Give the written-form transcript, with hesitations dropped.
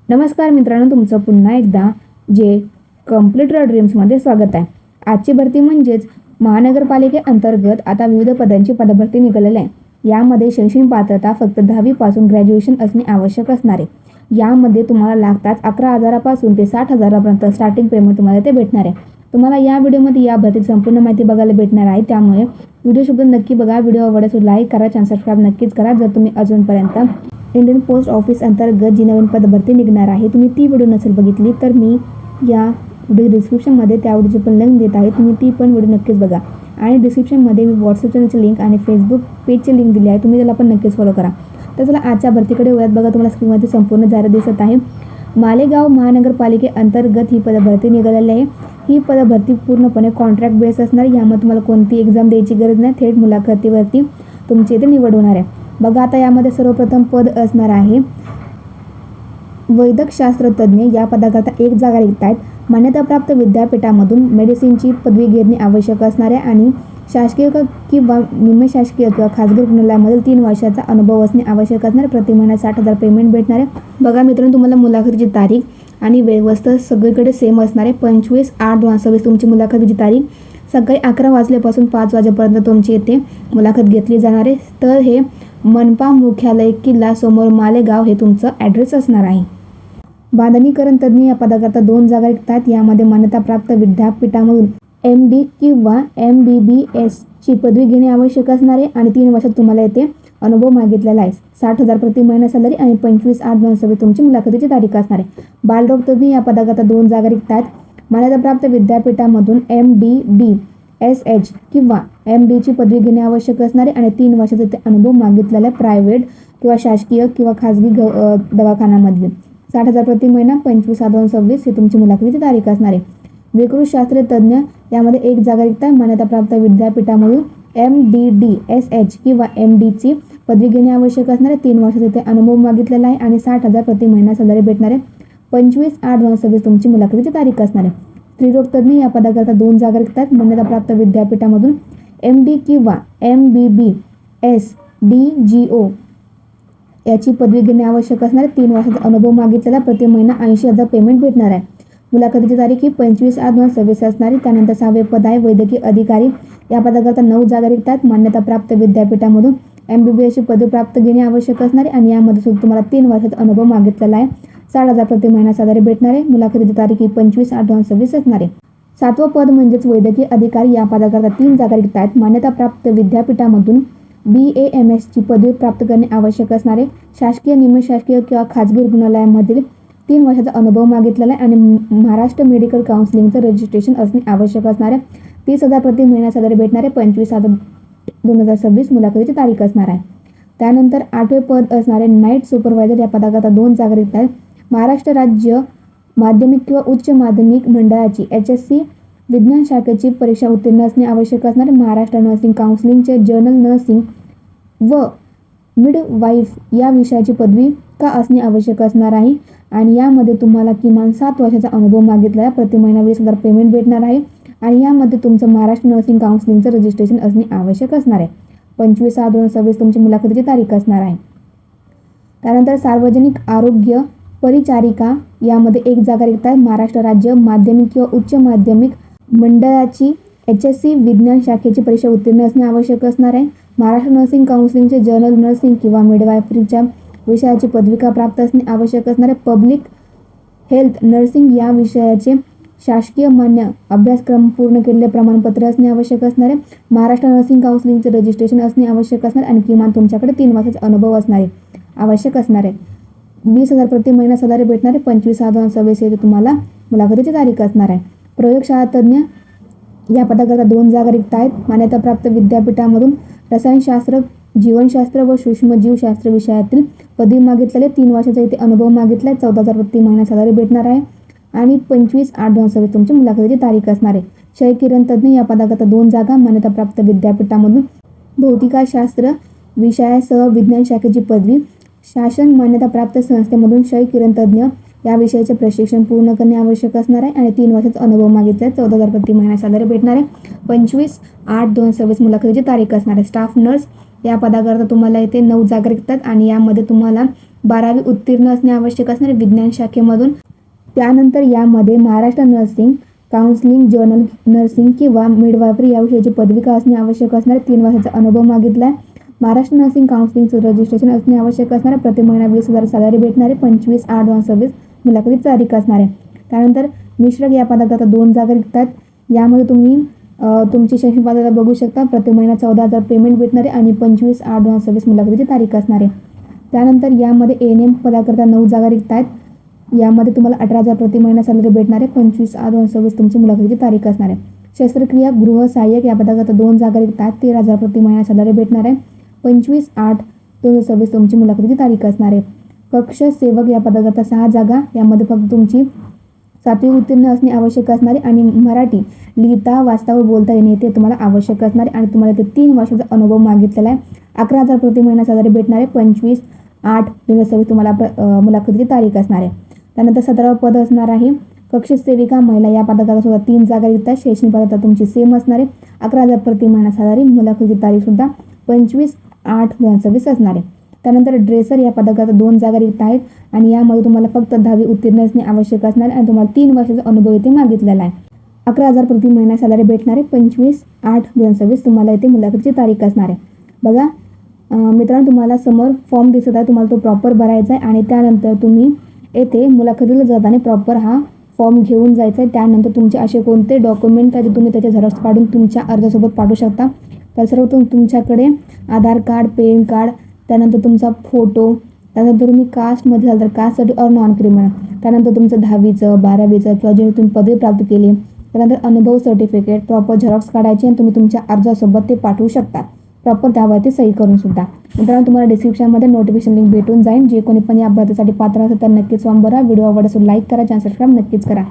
नमस्कार मित्रांनो, तुमचं पुन्हा एकदा जे कम्प्युटर ड्रीम्समध्ये स्वागत आहे. आजची भरती म्हणजेच महानगरपालिकेअंतर्गत आता विविध पदांची पदभरती निघालेली आहे. यामध्ये शैक्षणिक पात्रता फक्त 10वी पासून ग्रॅज्युएशन असणे आवश्यक असणार आहे. यामध्ये तुम्हाला लागतात 11,000 पासून ते 60,000 पर्यंत स्टार्टिंग पेमेंट तुम्हाला ते भेटणार आहे. तुम्हाला या व्हिडिओमध्ये या भरतीची संपूर्ण माहिती बघायला भेटणार आहे. त्यामुळे व्हिडिओ सोबत नक्की बघा. व्हिडिओ आवडल्यास लाईक करा, चॅनल सबस्क्राईब नक्कीच करा. जर तुम्ही अजूनपर्यंत इंडियन पोस्ट ऑफिस अंतर्गत जी नवीन पदभरती निघणार आहे तुम्ही ती व्हिडिओ नसेल बघितली तर मी या व्हिडिओ डिस्क्रिप्शनमध्ये त्या व्हिडिओची पण लिंक देत आहे. तुम्ही ती पण व्हिडिओ नक्कीच बघा. आणि डिस्क्रिप्शनमध्ये मी व्हॉट्सअप चॅनलची लिंक आणि फेसबुक पेजची लिंक दिली आहे. तुम्ही त्याला पण नक्कीच फॉलो करा. तर चला आजच्या भरतीकडे वळूयात. बघा, तुम्हाला स्क्रीनमध्ये संपूर्ण जाहिरात दिसत आहे. मालेगाव महानगरपालिकेअंतर्गत ही पदभरती निघालेली आहे. ही पदभरती पूर्णपणे कॉन्ट्रॅक्ट बेस असणार. यामध्ये तुम्हाला कोणती एक्झाम द्यायची गरज नाही. थेट मुलाखतीवरती तुमची इथे निवड होणार आहे. बघा, आता यामध्ये सर्वप्रथम पद असणार आहे वैद्यकशास्त्र तज्ज्ञ. या पदाकरता एक जागा रिक्त आहेत. मान्यताप्राप्त विद्यापीठामधून मेडिसिनची पदवी घेणे आवश्यक असणार आहे आणि शासकीय किंवा निमशासकीय किंवा खाजगी रुग्णालयामधील 3 वर्षाचा अनुभव असणे आवश्यक असणार. प्रति महिना 60,000 पेमेंट भेटणार आहे. बघा मित्रांनो, तुम्हाला मुलाखतीची तारीख आणि व्यवस्था सगळीकडे सेम असणार आहे. 25/8/2026 तुमची मुलाखतीची तारीख. सकाळी 11 वाजल्यापासून 5 वाजेपर्यंत तुमची येथे मुलाखत घेतली जाणार आहे. तर हे मनपा मुख्यालय किल्ला समोर मालेगाव हे तुमचं ॲड्रेस असणार आहे. बांधणीकरण तज्ज्ञ. या पदाकरता 2 जागा रिक्त आहेत. यामध्ये मान्यताप्राप्त विद्यापीठामधून MD किंवा MBBS ची पदवी घेणे आवश्यक असणार आहे आणि 3 वर्षात तुम्हाला येथे अनुभव मागितलेला आहे. 60,000 प्रति महिना सॅलरी आणि 25/8/2026 तुमची मुलाखतीची तारीख असणार आहे. बालरोग तज्ज्ञ. या पदाकरता 2 जागा रिक्त आहेत. मान्यताप्राप्त विद्यापीठामधून MD/DSH किंवा MD ची पदवी घेणे आवश्यक असणार आहे आणि 3 वर्षाचा ते अनुभव मागितलेला आहे. प्रायव्हेट किंवा शासकीय किंवा खाजगी दवाखान्यामधील. 60,000 प्रति महिना 25/8/2026 ही तुमची मुलाखतीची तारीख असणार आहे. विकृतशास्त्र तज्ज्ञ. यामध्ये एक जागा रिक्त आहे. मान्यताप्राप्त विद्यापीठामधून MD/DSH किंवा MD ची पदवी घेणे आवश्यक असणार आहे. 3 वर्षाचा ते अनुभव मागितलेला आहे आणि 60,000 प्रति महिना सॅलरी भेटणार आहे. 25/8/2026 तुमची मुलाखतीची तारीख असणार आहे. स्त्रीरोग तज्ज्ञ. या पदाकरता 2 जागा रिक्त आहेत. मान्यताप्राप्त विद्यापीठामधून MD किंवा MBBS DGO याची पदवी घेणे आवश्यक असणार आहे. 3 वर्षाचा अनुभव मागितलेला. प्रति महिना 80,000 पेमेंट भेटणार आहे. मुलाखतीची तारीख ही 25/8/2026 असणार आहे. त्यानंतर 6वे पद आहे वैद्यकीय अधिकारी. या पदाकरता 9 जागा रिक्त आहेत. मान्यताप्राप्त विद्यापीठामधून MBBS ची पदवी प्राप्त घेणे आवश्यक असणार आहे आणि यामध्ये सुद्धा तुम्हाला 3 वर्षाचा अनुभव मागितलेला आहे. 60,000 प्रति महिना सॅलरी भेटणार आहे. मुलाखतीची तारीख ही 25/8/2026 असणार आहे. 7वं पद म्हणजेच वैद्यकीय अधिकारी. या पदाकरता 3 जागा रिक्त आहेत. मान्यताप्राप्त विद्यापीठामधून BAMS ची पदवी प्राप्त करणे आवश्यक असणारे. शासकीय निमशासकीय किंवा खाजगी रुग्णालयामधील 3 वर्षाचा अनुभव मागितलेला आहे आणि महाराष्ट्र मेडिकल काउन्सिलिंगचं रजिस्ट्रेशन असणे आवश्यक असणार आहे. 30,000 प्रति महिना सॅलरी भेटणार आहे. 25/7/2026 मुलाखतीची तारीख असणार आहे. त्यानंतर 8वे पद असणारे नाईट सुपरवायझर. या पदाकरता 2 जागा रिक्त आहेत. महाराष्ट्र राज्य माध्यमिक किंवा उच्च माध्यमिक मंडळाची HSC विज्ञान शाखेची परीक्षा उत्तीर्ण असणे आवश्यक असणारे. महाराष्ट्र नर्सिंग काउन्सिलिंगचे जनरल नर्सिंग व मिडवाईफ या विषयाची पदवी का असणे आवश्यक असणार आहे आणि यामध्ये तुम्हाला किमान 7 वर्षाचा अनुभव मागितला आहे. प्रति महिना 20,000 पेमेंट भेटणार आहे आणि यामध्ये तुमचं महाराष्ट्र नर्सिंग काउन्सिलिंगचं रजिस्ट्रेशन असणे आवश्यक असणार आहे. 25/6/2026 तुमची मुलाखतीची तारीख असणार आहे. त्यानंतर सार्वजनिक आरोग्य परिचारिका. यामध्ये एक जागा रिक्त आहे. महाराष्ट्र राज्य माध्यमिक किंवा उच्च माध्यमिक मंडळाची HSC विज्ञान शाखेची परीक्षा उत्तीर्ण असणे आवश्यक असणार आहे. महाराष्ट्र नर्सिंग काउन्सिलिंगचे जनरल नर्सिंग किंवा मिडवायफरीच्या विषयाची पदविका प्राप्त असणे आवश्यक असणारे. पब्लिक हेल्थ नर्सिंग या विषयाचे शासकीय मान्य अभ्यासक्रम पूर्ण केलेले प्रमाणपत्र असणे आवश्यक असणारे. महाराष्ट्र नर्सिंग काउन्सिलिंगचे रजिस्ट्रेशन असणे आवश्यक असणार आणि किमान तुमच्याकडे 3 वर्षाचा अनुभव असणारे आवश्यक असणार आहे. 20,000 प्रति महिना सॅलरी भेटणारे. 25/6/2026 येथे तुम्हाला मुलाखतीची तारीख असणार आहे. प्रयोगशाळा तज्ज्ञ. या पदाकरता 2 जागा रिक्त आहेत. मान्यताप्राप्त विद्यापीठामधून रसायनशास्त्र जीवनशास्त्र व सूक्ष्मजीवशास्त्र विषयातील पदवी मागितलेले. 3 वर्षाचा इथे अनुभव मागितला आहे. 14,000 प्रति महिना सॅलरी भेटणार आहे आणि 25/8/2026 तुमची मुलाखतीची तारीख असणार आहे. क्षयकिरण तज्ज्ञ. या पदाकरता 2 जागा. मान्यताप्राप्त विद्यापीठामधून भौतिकशास्त्र विषयासह विज्ञान शाखेची पदवी. शासन मान्यताप्राप्त संस्थेमधून क्षयकिरण तज्ज्ञ या विषयाचे प्रशिक्षण पूर्ण करणे आवश्यक असणार आहे आणि 3 वर्षाचा अनुभव मागितला आहे. 14,000 प्रति महिना सॅलरी भेटणार आहे. 25/8/2026 मुलाखतीची तारीख असणार आहे. Staff nurse. या पदाकरता तुम्हाला इथे 9 जागा रिक्त आहेत आणि यामध्ये तुम्हाला 12वी उत्तीर्ण असणे आवश्यक असणारे विज्ञान शाखेमधून. त्यानंतर यामध्ये Maharashtra nursing counselling journal nursing किंवा मिडवायफरी या विषयाची पदविका असणे आवश्यक असणारे 3 वर्षाचा अनुभव मागितला आहे. महाराष्ट्र नर्सिंग काउन्सिलिंगचं रजिस्ट्रेशन असणे आवश्यक असणारे, प्रति महिना 20,000 सॅलरी भेटणारे, 25/8/2026 मुलाखतीची तारीख असणार आहे. त्यानंतर मिश्रक या पदाकरता 2 जागा रिक्त आहेत. यामध्ये तुम्ही तुमची शैक्षणिक पात्रता बघू शकता. प्रति महिना 14,000 पेमेंट भेटणारे आणि 25/8/2026 मुलाखतीची तारीख असणार आहे. त्यानंतर यामध्ये ANM पदाकरता 9 जागा रिक्त आहेत. यामध्ये तुम्हाला 18,000 प्रति महिना सॅलरी भेटणार आहे. 25/8/2026 तुमची मुलाखतीची तारीख असणार आहे. शस्त्रक्रिया गृह सहाय्यक या पदाकरता 2 जागा रिक्त आहेत. 13,000 प्रति महिना सॅलरी भेटणार आहे. 25/8/2026 तुमची मुलाखतीची तारीख असणार आहे. कक्ष सेवक या पदाकरता 6 जागा. यामध्ये फक्त तुमची 7वी उत्तीर्ण असणे आवश्यक असणारे आणि मराठी लिहिता वाचता व बोलता येणे ते तुम्हाला आवश्यक असणारे आणि तुम्हाला ते 3 वर्षाचा अनुभव मागितलेला आहे. 11,000 प्रति महिना सॅलरी भेटणार आहे. 25/8/2026 तुम्हाला मुलाखतीची तारीख असणार आहे. त्यानंतर 17वं पद असणार आहे कक्ष सेविका महिला. या पदाकरता सुद्धा 3 जागा रिक्त आहेत. शैक्षणिक पात्रता तुमची सेम असणार आहे. 11,000 प्रति महिना सॅलरी. मुलाखतीची तारीख सुद्धा 25/8/2026 असणार आहे. त्यानंतर ड्रेसर या पदाकरता 2 जागा रिक्त आहेत आणि यामध्ये तुम्हाला फक्त 10वी उत्तीर्ण असणे आवश्यक असणार आहे आणि तुम्हाला 3 वर्षाचा अनुभव इथे मागितलेला आहे. 11,000 प्रति महिना सॅलरी भेटणार आहे. 25/8/2026 तुम्हाला इथे मुलाखतीची तारीख असणार आहे. बघा मित्रांनो, तुम्हाला समोर फॉर्म दिसत आहे. तुम्हाला तो प्रॉपर भरायचा आहे आणि त्यानंतर तुम्ही येथे मुलाखतीला जाताना प्रॉपर हा फॉर्म घेऊन जायचा आहे. त्यानंतर तुमचे असे कोणते डॉक्युमेंट आहे तुम्ही त्याचे झेरॉक्स काढून तुमच्या अर्जासोबत पाठवू शकता. तर सर्व तुमच्याकडे आधार कार्ड, पॅन कार्ड, त्यानंतर तुमचा फोटो, त्यानंतर तुम्ही कास्टमध्ये झालं तर कास्ट सर्टिफिकेट और नॉन क्रिमिनल, त्यानंतर तुमचं 10वीचं 12वीचं किंवा जे तुम्ही पदवी प्राप्त केली, त्यानंतर अनुभव सर्टिफिकेट प्रॉपर झेरॉक्स काढायचे आणि तुम्ही तुमच्या अर्जासोबत ते पाठवू शकता. प्रॉपर त्यावरती सही करून सुद्धा. मित्रांनो, तुम्हाला डिस्क्रिप्शनमध्ये नोटिफिकेशन लिंक भेटून जाईल. जे कोणी पण या अभ्यासासाठी पात्र असेल तर नक्कीच फॉर्म भरा. व्हिडिओ आवडला असेल लाईक करा, चॅनल सबस्क्राईब नक्कीच करा.